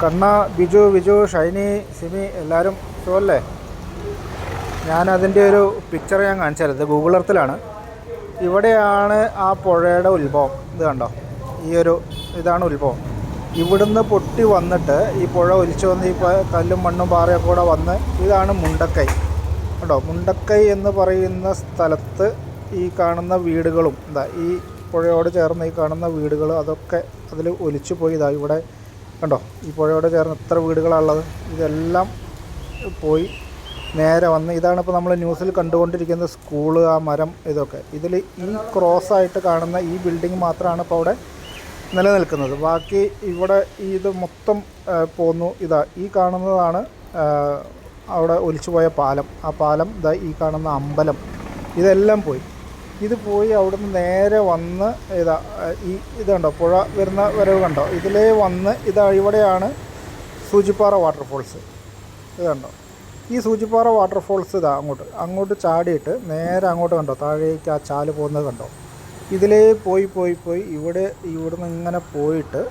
കണ്ണ, ബിജു, ഷൈനി, സിമി എല്ലാവരും സുഖമല്ലേ? ഞാനതിൻ്റെ ഒരു പിക്ചർ ഞാൻ കാണിച്ചാൽ ഇത് ഗൂഗിൾ എർത്തിലാണ്. ഇവിടെയാണ് ആ പുഴയുടെ ഉത്ഭവം. ഇത് കണ്ടോ, ഇതാണ് ഉത്ഭവം. ഇവിടുന്ന് പൊട്ടി വന്നിട്ട് ഈ പുഴ ഒലിച്ചു വന്ന് ഈ കല്ലും മണ്ണും പാറയൊക്കെ കൂടെ വന്ന് ഇതാണ് മുണ്ടക്കൈ. കേട്ടോ, മുണ്ടക്കൈ എന്ന് പറയുന്ന സ്ഥലത്ത് ഈ കാണുന്ന വീടുകളും ഈ പുഴയോട് ചേർന്ന് ഈ കാണുന്ന വീടുകൾ അതൊക്കെ അതിൽ ഒലിച്ചു പോയി. ഇവിടെ കണ്ടോ, ഈ പുഴയോട് ചേർന്ന് എത്ര വീടുകളാണുള്ളത്. ഇതെല്ലാം പോയി നേരെ വന്ന് ഇതാണ് ഇപ്പോൾ നമ്മൾ ന്യൂസിൽ കണ്ടുകൊണ്ടിരിക്കുന്ന സ്കൂള്, ആ മരം, ഇതൊക്കെ. ഇതിൽ ഈ ക്രോസായിട്ട് കാണുന്ന ഈ ബിൽഡിംഗ് മാത്രമാണ് ഇപ്പോൾ അവിടെ നിലനിൽക്കുന്നത്. ബാക്കി ഇവിടെ ഇത് മൊത്തം പോന്നു. ഈ കാണുന്നതാണ് അവിടെ ഒലിച്ചുപോയ പാലം. ആ പാലം, ഈ കാണുന്ന അമ്പലം, ഇതെല്ലാം പോയി. ഇത് പോയി അവിടുന്ന് നേരെ വന്ന് ഇത് കണ്ടോ, പുഴ വരുന്ന വരവ് കണ്ടോ, ഇതിലേ വന്ന് ഇവിടെയാണ് സൂചിപ്പാറ വാട്ടർഫോൾസ്. ഇത് കണ്ടോ, ഈ സൂചിപ്പാറ വാട്ടർഫോൾസ് അങ്ങോട്ട് ചാടിയിട്ട് നേരെ അങ്ങോട്ട് കണ്ടോ, താഴേക്ക് ആ ചാല് പോകുന്നത് കണ്ടോ. ഇതിലേ പോയി ഇവിടുന്ന് ഇങ്ങനെ പോയിട്ട്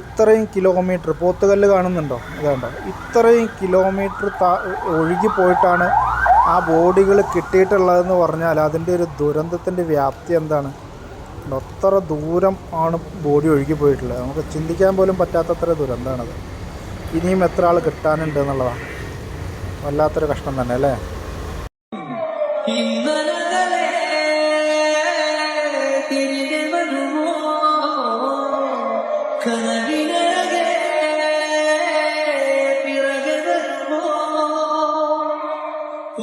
ഇത്രയും കിലോമീറ്റർ, പോത്തുകല്ല് കാണുന്നുണ്ടോ, ഇതുണ്ടോ, ഇത്രയും കിലോമീറ്റർ ഒഴുകി പോയിട്ടാണ് ആ ബോഡികൾ കിട്ടിയിട്ടുള്ളതെന്ന് പറഞ്ഞാൽ അതിൻ്റെ ഒരു ദുരന്തത്തിൻ്റെ വ്യാപ്തി എന്താണ്. അത്ര ദൂരം ആണ് ബോഡി ഒഴുകി പോയിട്ടുള്ളത്. നമുക്ക് ചിന്തിക്കാൻ പോലും പറ്റാത്തത്ര ദുരന്തമാണത്. ഇനിയും എത്ര ആൾ കിട്ടാനുണ്ട് എന്നുള്ളതാണ്. വല്ലാത്തൊരു കഷ്ടം തന്നെ അല്ലേ.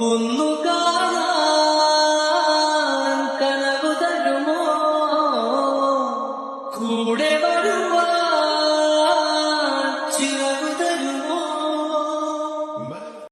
ഒന്നു കാണാൻ കനവു തരുമോ, കൂടെ വരുവാൻ ചില